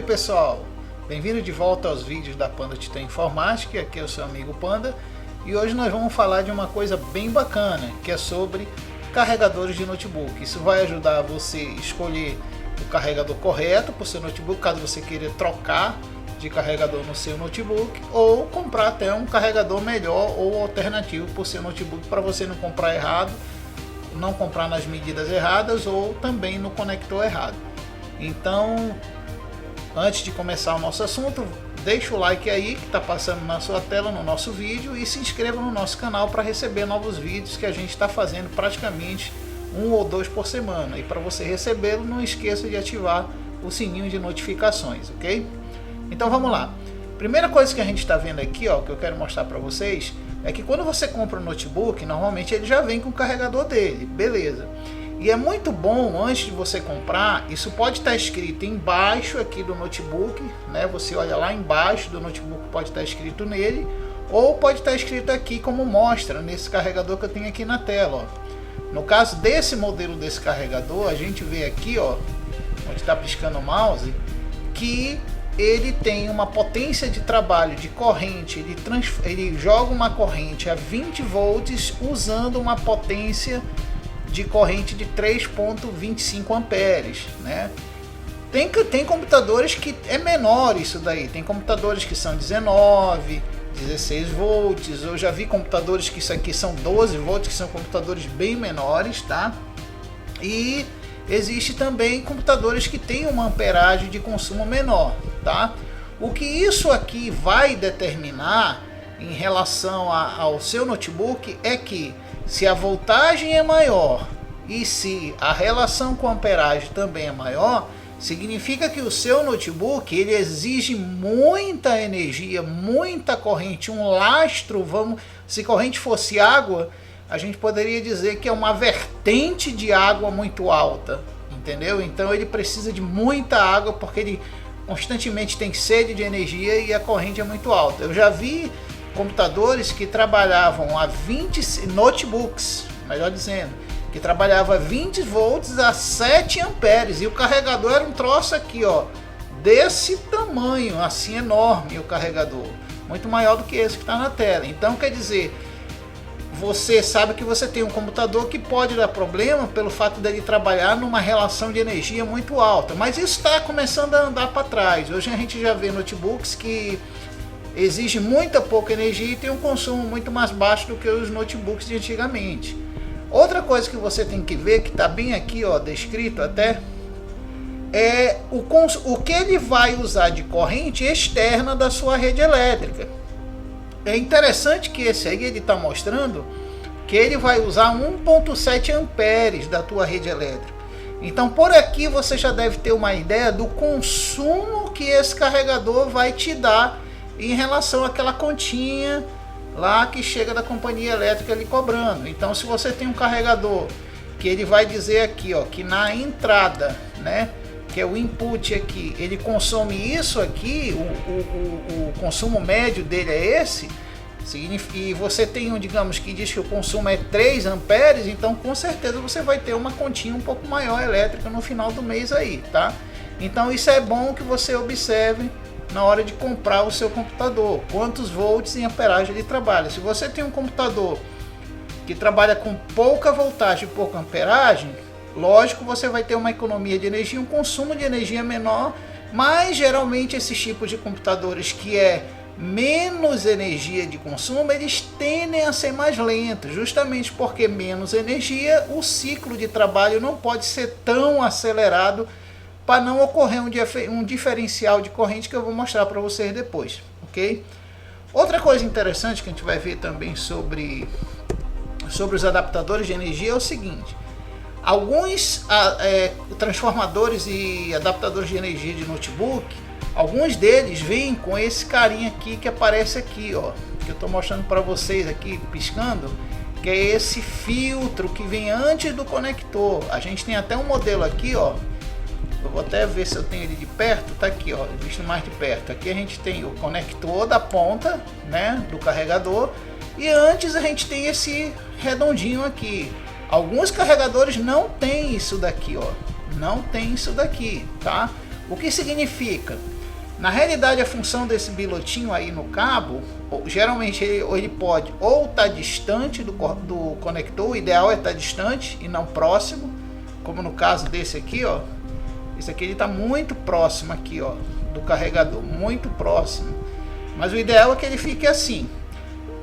pessoal, bem-vindo de volta aos vídeos da Panda Titã Informática. Aqui é o seu amigo Panda e hoje nós vamos falar de uma coisa bem bacana, que é sobre carregadores de notebook. Isso vai ajudar você a escolher o carregador correto para o seu notebook, caso você queira trocar de carregador no seu notebook, ou comprar até um carregador melhor ou alternativo para o seu notebook, para você não comprar errado, não comprar nas medidas erradas ou também no conector errado. Então, antes de começar o nosso assunto, deixa o like aí que está passando na sua tela no nosso vídeo e se inscreva no nosso canal para receber novos vídeos que a gente está fazendo praticamente 1 ou 2 por semana. E para você recebê-lo, não esqueça de ativar o sininho de notificações, ok? Então vamos lá. Primeira coisa que a gente está vendo aqui, ó, que eu quero mostrar para vocês, é que quando você compra um notebook, normalmente ele já vem com o carregador dele, beleza? E é muito bom, antes de você comprar, isso pode estar escrito embaixo aqui do notebook, né? Você olha lá embaixo do notebook, pode estar escrito nele, ou pode estar escrito aqui como mostra nesse carregador que eu tenho aqui na tela, ó. No caso desse modelo desse carregador, a gente vê aqui, ó, onde está piscando o mouse, que ele tem uma potência de trabalho de corrente, ele joga uma corrente a 20 volts usando uma potência de corrente de 3.25 amperes, né? Tem computadores que é menor isso daí, tem computadores que são 19, 16 volts, eu já vi computadores que isso aqui são 12 volts, que são computadores bem menores, tá? E existe também computadores que têm uma amperagem de consumo menor, tá? O que isso aqui vai determinar em relação ao seu notebook é que se a voltagem é maior e se a relação com a amperagem também é maior, significa que o seu notebook ele exige muita energia, muita corrente, um lastro. Se corrente fosse água, a gente poderia dizer que é uma vertente de água muito alta, entendeu? Então ele precisa de muita água porque ele constantemente tem sede de energia e a corrente é muito alta. Eu já vi computadores que trabalhavam a 20 notebooks, melhor dizendo, que trabalhava a 20 volts a 7 amperes e o carregador era um troço aqui, ó, desse tamanho, assim, enorme o carregador, muito maior do que esse que está na tela. Então quer dizer, você sabe que você tem um computador que pode dar problema pelo fato dele trabalhar numa relação de energia muito alta, mas isso está começando a andar para trás. Hoje a gente já vê notebooks que exige muita pouca energia e tem um consumo muito mais baixo do que os notebooks de antigamente. Outra coisa que você tem que ver, que está bem aqui, ó, descrito até, é o que ele vai usar de corrente externa da sua rede elétrica. É interessante que esse aí ele está mostrando que ele vai usar 1.7 amperes da tua rede elétrica. Então por aqui você já deve ter uma ideia do consumo que esse carregador vai te dar em relação àquela continha lá que chega da companhia elétrica lhe cobrando. Então se você tem um carregador que ele vai dizer aqui, ó, que na entrada, né, que é o input aqui, ele consome isso aqui, o consumo médio dele é esse, e você tem um, digamos, que diz que o consumo é 3 amperes, então com certeza você vai ter uma continha um pouco maior elétrica no final do mês aí, tá? Então isso é bom que você observe na hora de comprar o seu computador, quantos volts em amperagem ele trabalha. Se você tem um computador que trabalha com pouca voltagem e pouca amperagem, lógico, você vai ter uma economia de energia, um consumo de energia menor, mas geralmente esses tipos de computadores que é menos energia de consumo, eles tendem a ser mais lentos, justamente porque menos energia, o ciclo de trabalho não pode ser tão acelerado para não ocorrer um diferencial de corrente que eu vou mostrar para vocês depois, ok? Outra coisa interessante que a gente vai ver também sobre os adaptadores de energia é o seguinte: alguns transformadores e adaptadores de energia de notebook, alguns deles vêm com esse carinha aqui que aparece aqui, ó, que eu estou mostrando para vocês aqui piscando, que é esse filtro que vem antes do conector. A gente tem até um modelo aqui, ó. Eu vou até ver se eu tenho ele de perto, tá aqui, ó, visto mais de perto. Aqui a gente tem o conector da ponta, né, do carregador, e antes a gente tem esse redondinho aqui. Alguns carregadores não tem isso daqui, ó, não tem isso daqui, tá? O que significa? Na realidade, a função desse bilotinho aí no cabo, geralmente ele pode ou estar distante do conector, o ideal é estar distante e não próximo, como no caso desse aqui, ó. Esse aqui ele está muito próximo aqui, ó, do carregador, muito próximo. Mas o ideal é que ele fique assim.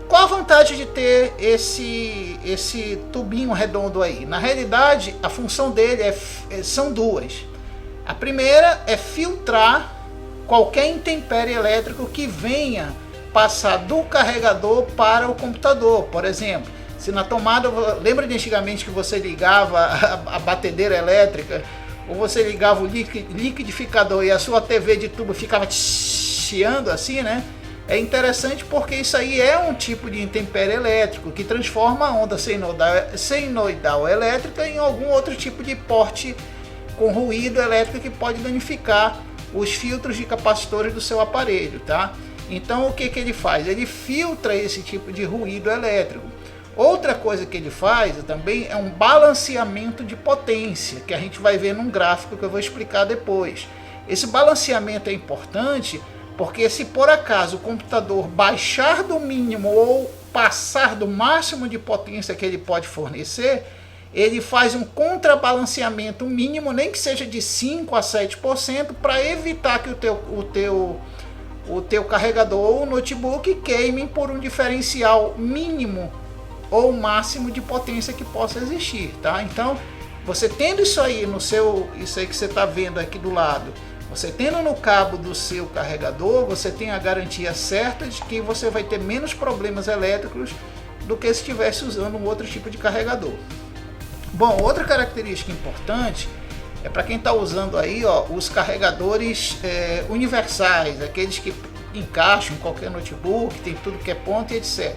Qual a vantagem de ter esse tubinho redondo aí? Na realidade, a função dele são duas. A primeira é filtrar qualquer intempérie elétrico que venha passar do carregador para o computador. Por exemplo, se na tomada, lembra de antigamente que você ligava a batedeira elétrica, ou você ligava o liquidificador e a sua TV de tubo ficava chiando assim, né? É interessante porque isso aí é um tipo de intempérie elétrico que transforma a onda senoidal elétrica em algum outro tipo de porte com ruído elétrico que pode danificar os filtros de capacitores do seu aparelho, tá? Então o que ele faz? Ele filtra esse tipo de ruído elétrico. Outra coisa que ele faz também é um balanceamento de potência, que a gente vai ver num gráfico que eu vou explicar depois. Esse balanceamento é importante porque se por acaso o computador baixar do mínimo ou passar do máximo de potência que ele pode fornecer, ele faz um contrabalanceamento mínimo, nem que seja de 5 a 7%, para evitar que o teu carregador ou o notebook queimem por um diferencial mínimo ou máximo de potência que possa existir, tá? Então, você tendo isso aí isso aí que você está vendo aqui do lado, você tendo no cabo do seu carregador, você tem a garantia certa de que você vai ter menos problemas elétricos do que se estivesse usando um outro tipo de carregador. Bom, outra característica importante é para quem está usando aí, ó, os carregadores universais, aqueles que encaixam em qualquer notebook, tem tudo que é ponta e etc.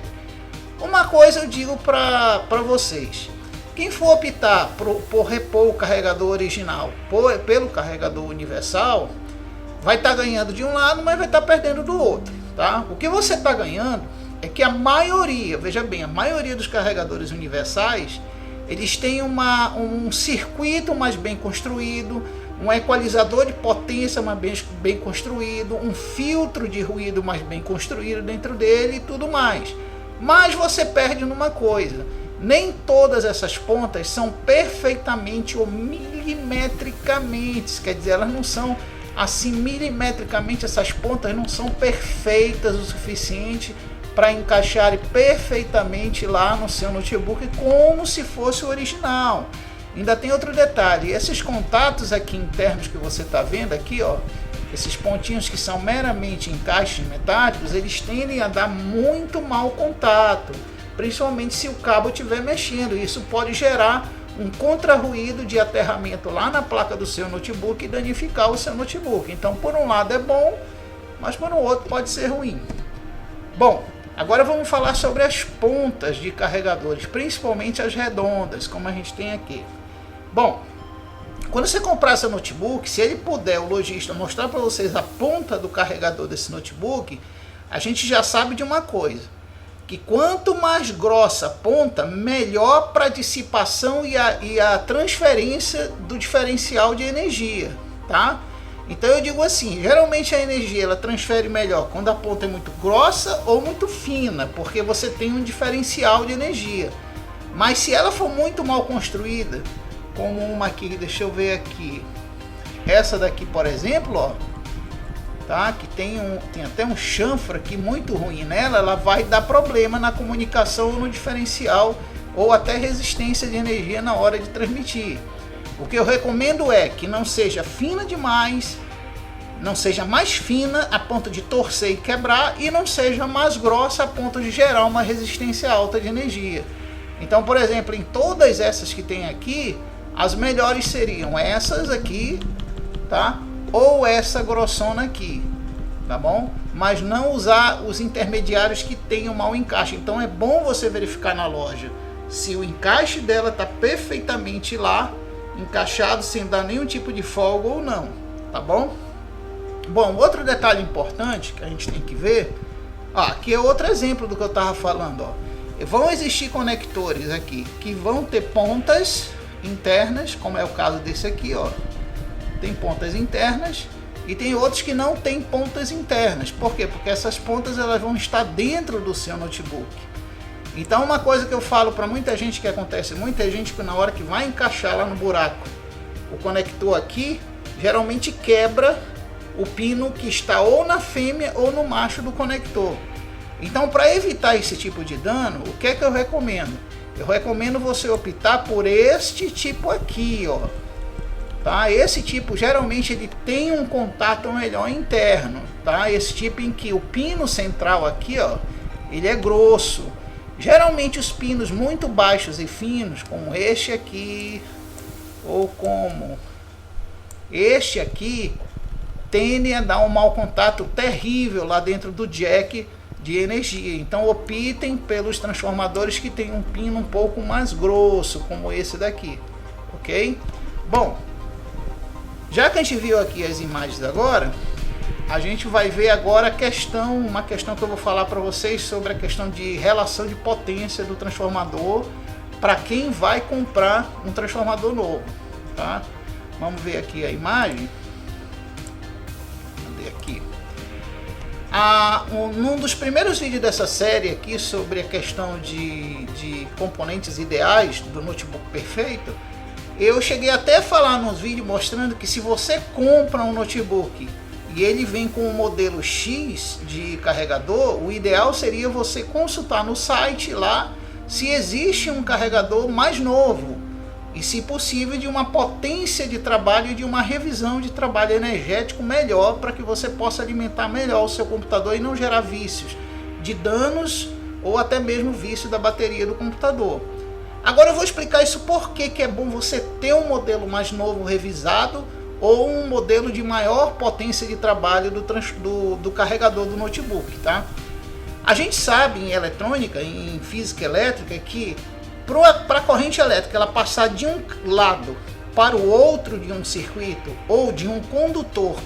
Uma coisa eu digo para vocês: quem for optar por repor o carregador original pelo carregador universal, vai estar ganhando de um lado, mas vai estar perdendo do outro, tá? O que você está ganhando é que a maioria, veja bem, a maioria dos carregadores universais, eles têm um circuito mais bem construído, um equalizador de potência mais bem construído, um filtro de ruído mais bem construído dentro dele e tudo mais. Mas você perde numa coisa: nem todas essas pontas são perfeitamente ou milimetricamente, quer dizer, elas não são assim milimetricamente, essas pontas não são perfeitas o suficiente para encaixar perfeitamente lá no seu notebook como se fosse o original. Ainda tem outro detalhe: esses contatos aqui internos que você está vendo aqui, ó, esses pontinhos que são meramente encaixes metálicos, eles tendem a dar muito mau contato, principalmente se o cabo estiver mexendo. Isso pode gerar um contra-ruído de aterramento lá na placa do seu notebook e danificar o seu notebook. Então, por um lado é bom, mas por um outro pode ser ruim. Bom, agora vamos falar sobre as pontas de carregadores, principalmente as redondas, como a gente tem aqui. Bom, quando você comprar seu notebook, se ele puder, o lojista, mostrar para vocês a ponta do carregador desse notebook, a gente já sabe de uma coisa: que quanto mais grossa a ponta, melhor para a dissipação e a transferência do diferencial de energia, tá? Então eu digo assim, geralmente a energia ela transfere melhor quando a ponta é muito grossa ou muito fina, porque você tem um diferencial de energia. Mas se ela for muito mal construída, como uma aqui, deixa eu ver aqui, essa daqui por exemplo, ó, tá? Que tem até um chanfre aqui muito ruim nela, ela vai dar problema na comunicação ou no diferencial, ou até resistência de energia na hora de transmitir. O que eu recomendo é que não seja fina demais, não seja mais fina a ponto de torcer e quebrar, e não seja mais grossa a ponto de gerar uma resistência alta de energia. Então, por exemplo, em todas essas que tem aqui, as melhores seriam essas aqui, tá? Ou essa grossona aqui, tá bom? Mas não usar os intermediários que tenham mau encaixe. Então é bom você verificar na loja se o encaixe dela está perfeitamente lá, encaixado, sem dar nenhum tipo de folga ou não, tá bom? Bom, outro detalhe importante que a gente tem que ver, ó, aqui é outro exemplo do que eu estava falando, ó. Vão existir conectores aqui que vão ter pontas internas, como é o caso desse aqui, ó. Tem pontas internas e tem outros que não tem pontas internas. Por quê? Porque essas pontas elas vão estar dentro do seu notebook. Então uma coisa que eu falo para muita gente que acontece, muita gente que na hora que vai encaixar lá no buraco o conector aqui, geralmente quebra o pino que está ou na fêmea ou no macho do conector. Então, para evitar esse tipo de dano, o que é que eu recomendo? Eu recomendo você optar por este tipo aqui, ó. Tá? Esse tipo geralmente ele tem um contato melhor interno, tá? Esse tipo em que o pino central aqui, ó, ele é grosso. Geralmente os pinos muito baixos e finos, como este aqui ou como este aqui, tendem a dar um mau contato terrível lá dentro do jack de energia. Então optem pelos transformadores que tem um pino um pouco mais grosso, como esse daqui, ok? Bom, já que a gente viu aqui as imagens agora, a gente vai ver agora uma questão que eu vou falar para vocês sobre a questão de relação de potência do transformador para quem vai comprar um transformador novo, tá? Vamos ver aqui a imagem. Cadê aqui? Num dos primeiros vídeos dessa série aqui sobre a questão de componentes ideais do notebook perfeito, eu cheguei até a falar nos vídeos mostrando que se você compra um notebook e ele vem com o modelo X de carregador, o ideal seria você consultar no site lá se existe um carregador mais novo e, se possível, de uma potência de trabalho e de uma revisão de trabalho energético melhor, para que você possa alimentar melhor o seu computador e não gerar vícios de danos ou até mesmo vício da bateria do computador. Agora eu vou explicar isso porque que é bom você ter um modelo mais novo revisado ou um modelo de maior potência de trabalho do carregador do notebook, tá? A gente sabe em eletrônica, em física elétrica, que para a corrente elétrica ela passar de um lado para o outro de um circuito, ou de um condutor,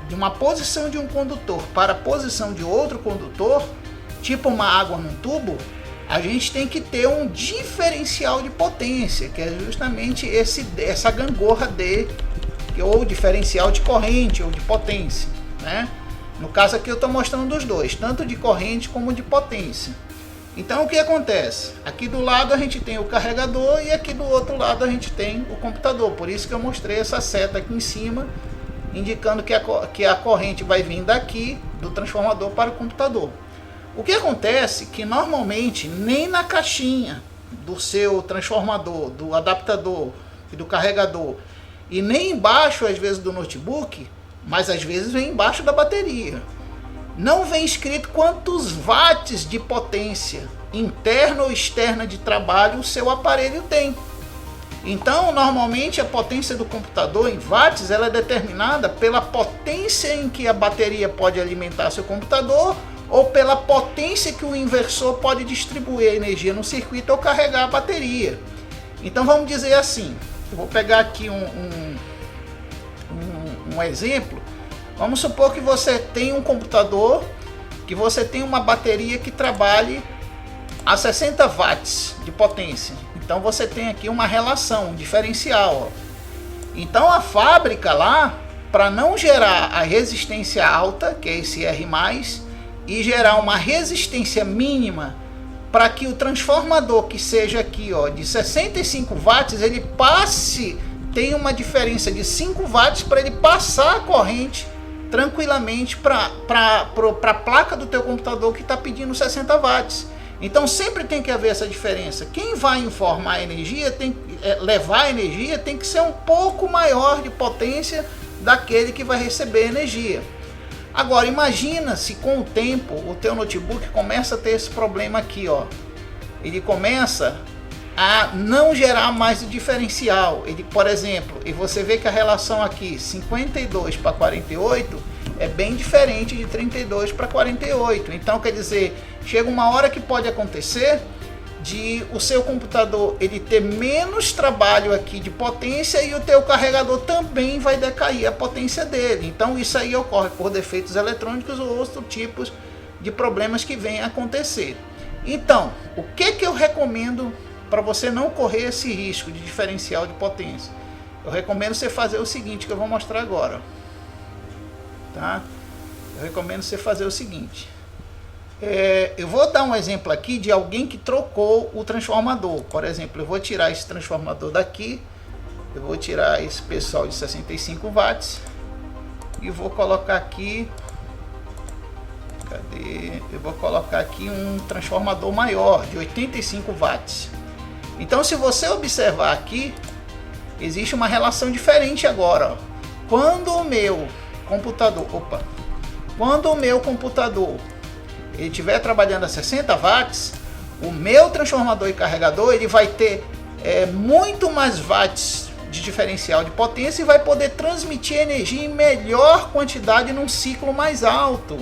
de uma posição de um condutor para a posição de outro condutor, tipo uma água num tubo, a gente tem que ter um diferencial de potência, que é justamente essa gangorra ou diferencial de corrente ou de potência, né? No caso aqui eu estou mostrando os dois, tanto de corrente como de potência. Então o que acontece? Aqui do lado a gente tem o carregador e aqui do outro lado a gente tem o computador. Por isso que eu mostrei essa seta aqui em cima, indicando que a corrente vai vir daqui do transformador para o computador. O que acontece que normalmente nem na caixinha do seu transformador, do adaptador e do carregador, e nem embaixo às vezes do notebook, mas às vezes vem embaixo da bateria, não vem escrito quantos watts de potência interna ou externa de trabalho o seu aparelho tem. Então normalmente a potência do computador em watts ela é determinada pela potência em que a bateria pode alimentar seu computador, ou pela potência que o inversor pode distribuir a energia no circuito ou carregar a bateria. Então vamos dizer assim, eu vou pegar aqui um exemplo. Vamos supor que você tem um computador, que você tem uma bateria que trabalhe a 60 watts de potência. Então você tem aqui uma relação, um diferencial, ó. Então a fábrica lá, para não gerar a resistência alta, que é esse R+, e gerar uma resistência mínima para que o transformador que seja aqui, ó, de 65 watts, ele tem uma diferença de 5 watts para ele passar a corrente tranquilamente para a placa do teu computador que está pedindo 60 watts. Então sempre tem que haver essa diferença. Quem vai informar a energia, levar a energia, tem que ser um pouco maior de potência daquele que vai receber energia. Agora imagina se com o tempo o teu notebook começa a ter esse problema aqui, ó. Ele começa a não gerar mais o diferencial. Ele, por exemplo, e você vê que a relação aqui 52 para 48 é bem diferente de 32 para 48. Então quer dizer, chega uma hora que pode acontecer de o seu computador ele ter menos trabalho aqui de potência e o teu carregador também vai decair a potência dele. Então isso aí ocorre por defeitos eletrônicos ou outros tipos de problemas que vêm a acontecer. Então, o que eu recomendo para você não correr esse risco de diferencial de potência? Eu recomendo você fazer o seguinte que eu vou mostrar agora. tá? Eu recomendo você fazer o seguinte. Eu vou dar um exemplo aqui de alguém que trocou o transformador. Por exemplo, eu vou tirar esse transformador daqui, eu vou tirar esse pessoal de 65 watts e vou colocar aqui, eu vou colocar aqui um transformador maior de 85 watts. Então, se você observar aqui, existe uma relação diferente agora, ó. Quando o meu computador ele estiver trabalhando a 60 watts, o meu transformador e carregador ele vai ter muito mais watts de diferencial de potência e vai poder transmitir energia em melhor quantidade num ciclo mais alto.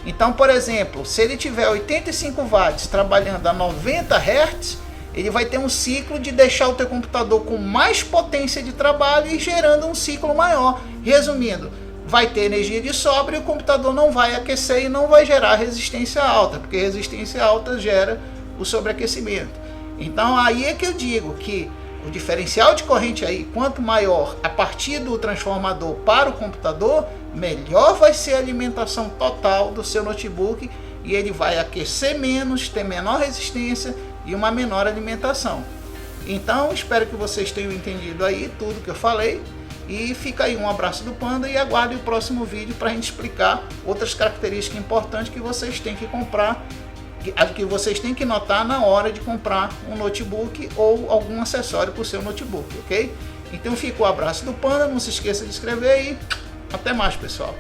Então, por exemplo, se ele tiver 85 watts trabalhando a 90 Hz, ele vai ter um ciclo de deixar o teu computador com mais potência de trabalho e gerando um ciclo maior. Resumindo, vai ter energia de sobra e o computador não vai aquecer e não vai gerar resistência alta, porque resistência alta gera o sobreaquecimento. Então aí é que eu digo que o diferencial de corrente aí, quanto maior a partir do transformador para o computador, melhor vai ser a alimentação total do seu notebook e ele vai aquecer menos, ter menor resistência e uma menor alimentação. Então espero que vocês tenham entendido aí tudo que eu falei. E fica aí um abraço do Panda e aguarde o próximo vídeo para a gente explicar outras características importantes que vocês têm que comprar, que vocês têm que notar na hora de comprar um notebook ou algum acessório para o seu notebook, ok? Então fica o abraço do Panda, não se esqueça de inscrever e até mais, pessoal.